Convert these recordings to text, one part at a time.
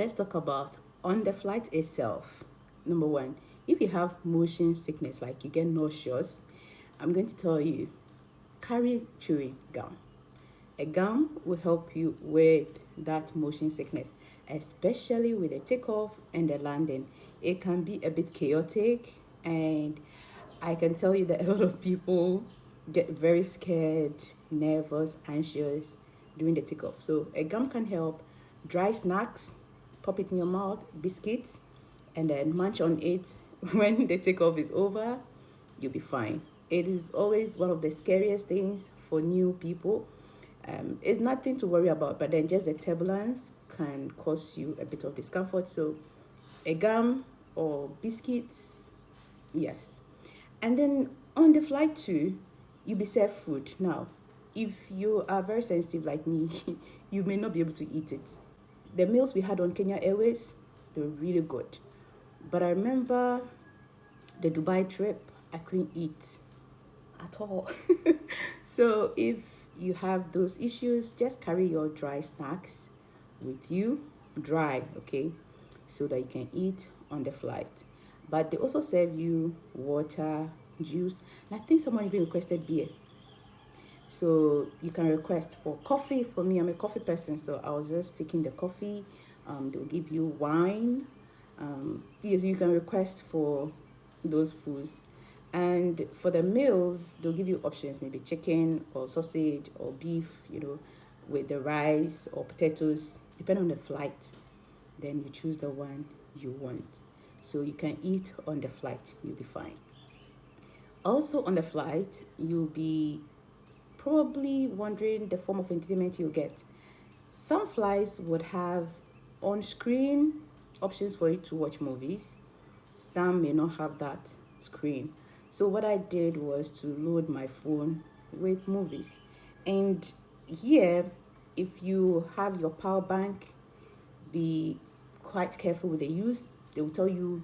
Let's talk about on the flight itself. Number one, if you have motion sickness, like you get nauseous, I'm going to tell you carry chewing gum. A gum will help you with that motion sickness, especially with the takeoff and the landing. It can be a bit chaotic, and I can tell you that a lot of people get very scared, nervous, anxious during the takeoff. So a gum can help. Dry snacks, pop it in your mouth, biscuits, and then munch on it when the takeoff is over, you'll be fine. It is always one of the scariest things for new people. It's nothing to worry about, but then just the turbulence can cause you a bit of discomfort. So, a gum or biscuits, yes. And then on the flight too, you'll be served food. Now, if you are very sensitive like me, you may not be able to eat it. The meals we had on Kenya Airways, they were really good. But I remember the Dubai trip, I couldn't eat at all. So if you have those issues, just carry your dry snacks with you, dry, okay, so that you can eat on the flight. But they also serve you water, juice, and I think someone even requested beer. So you can request for coffee. For me, I'm a coffee person, so I was just taking the coffee. They'll give you wine. Yes, you can request for those foods. And for the meals, they'll give you options, maybe chicken or sausage or beef, with the rice or potatoes, depending on the flight. Then you choose the one you want. So you can eat on the flight, you'll be fine. Also on the flight, you'll be probably wondering the form of entertainment you'll get. Some flights would have on screen options for you to watch movies. Some may not have that screen. So what I did was to load my phone with movies. And here, if you have your power bank, be quite careful with the use. They will tell you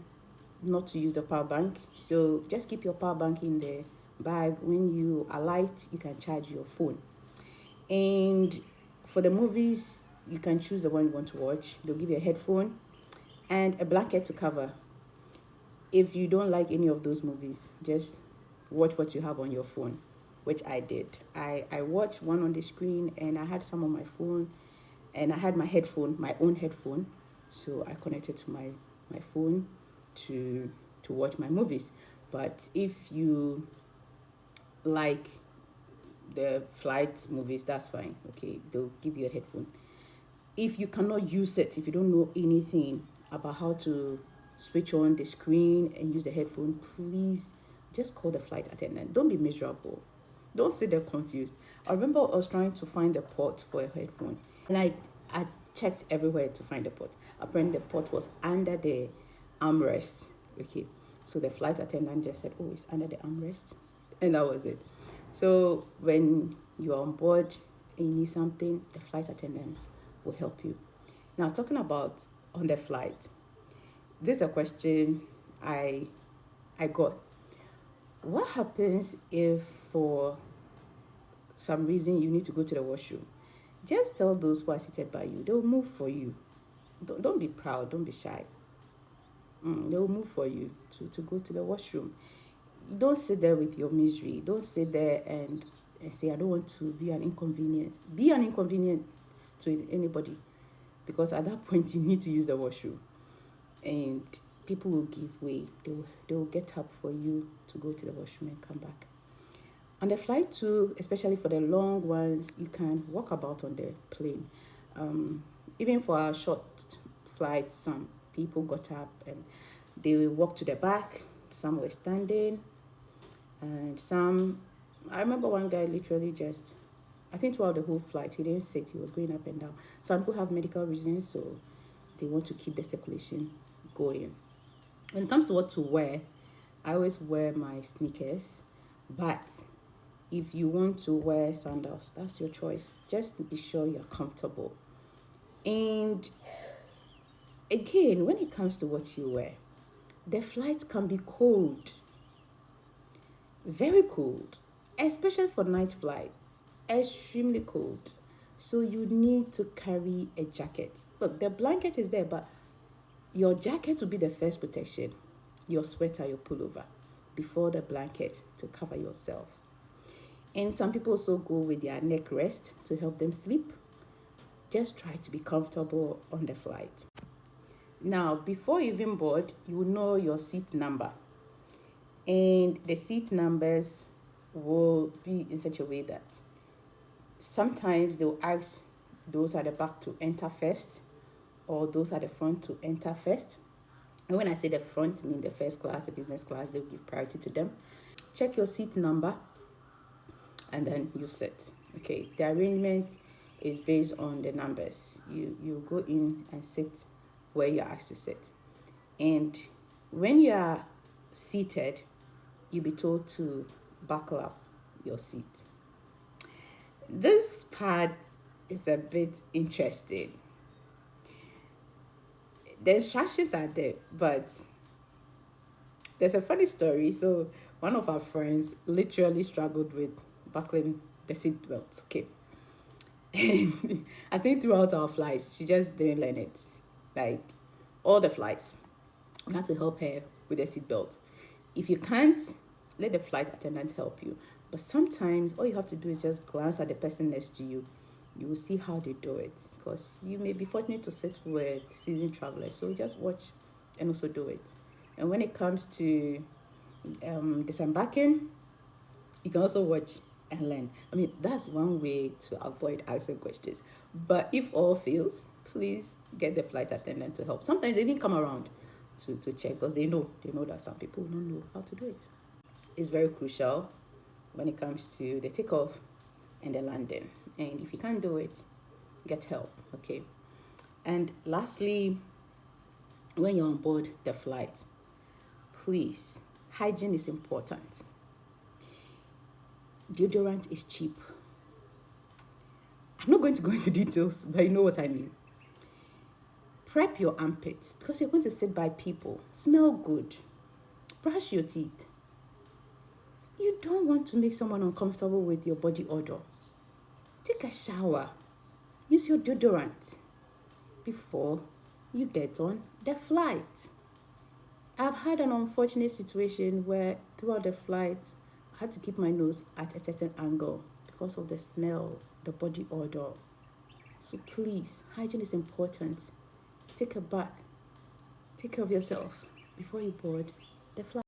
not to use the power bank. So just keep your power bank in the bag. When you alight, you can charge your phone. And for the movies, you can choose the one you want to watch. They'll give you a headphone and a blanket to cover. If you don't like any of those movies, just watch what you have on your phone, which I did. I watched one on the screen and I had some on my phone, and I had my own headphone. So I connected to my phone to watch my movies. But if you like the flight movies, that's fine. Okay, they'll give you a headphone. If you cannot use it, if you don't know anything about how to switch on the screen and use the headphone, please just call the flight attendant. Don't be miserable. Don't sit there confused. I remember I was trying to find the port for a headphone, and I checked everywhere to find the port. Apparently, the port was under the armrest. Okay, so the flight attendant just said, "Oh, it's under the armrest," and that was it. So when you're on board and you need something, the flight attendants will help you. Now, talking about on the flight, this is a question I got. What happens if for some reason you need to go to the washroom? Just tell those who are seated by you. They'll move for you. Don't be proud. Don't be shy. They'll move for you to go to the washroom. Don't sit there with your misery. Don't sit there and say, I don't want to be an inconvenience. Be an inconvenience to anybody, because at that point you need to use the washroom. And people will give way. They will get up for you to go to the washroom and come back. On the flight too, especially for the long ones, you can walk about on the plane. Even for our short flights, some people got up and they walked to the back. Some were standing, and some. I remember one guy literally just, I think throughout the whole flight, he didn't sit. He was going up and down. Some people have medical reasons, so they want to keep the circulation going. When it comes to what to wear, I always wear my sneakers, but if you want to wear sandals, that's your choice. Just be sure you're comfortable. And again, when it comes to what you wear, the flight can be cold, very cold, especially for night flights, extremely cold. So you need to carry a jacket. Look, the blanket is there, but your jacket will be the first protection, your sweater, your pullover, before the blanket to cover yourself. And some people also go with their neck rest to help them sleep. Just try to be comfortable on the flight. Now, before you even board, you will know your seat number. And the seat numbers will be in such a way that sometimes they'll ask those at the back to enter first, or those at the front to enter first. And when I say the front, I mean the first class, the business class, they'll give priority to them. Check your seat number and then you sit. Okay, the arrangement is based on the numbers. You go in and sit where you're asked to sit. And when you are seated, you'll be told to buckle up your seat. This part is a bit interesting. The instructions are there, but there's a funny story. So one of our friends literally struggled with buckling the seat belt. Okay. And I think throughout our flights, she just didn't learn it. Like all the flights, we had to help her with the seat belt. If you can't, let the flight attendant help you. But sometimes all you have to do is just glance at the person next to you. You will see how they do it, because you may be fortunate to sit with seasoned travelers. So just watch and also do it. And when it comes to disembarking, you can also watch and learn. I mean, that's one way to avoid asking questions. But if all fails, please get the flight attendant to help. Sometimes they even come around to check, because they know that some people don't know how to do it. It's very crucial when it comes to the takeoff and the landing. And if you can't do it, get help, okay? And lastly, when you're on board the flight, please, hygiene is important. Deodorant is cheap. I'm not going to go into details, but you know what I mean. Prep your armpits, because you're going to sit by people. Smell good. Brush your teeth. You don't want to make someone uncomfortable with your body odor. Take a shower. Use your deodorant before you get on the flight. I've had an unfortunate situation where throughout the flight, I had to keep my nose at a certain angle because of the smell, the body odor. So please, hygiene is important. Take a bath. Take care of yourself before you board the flight.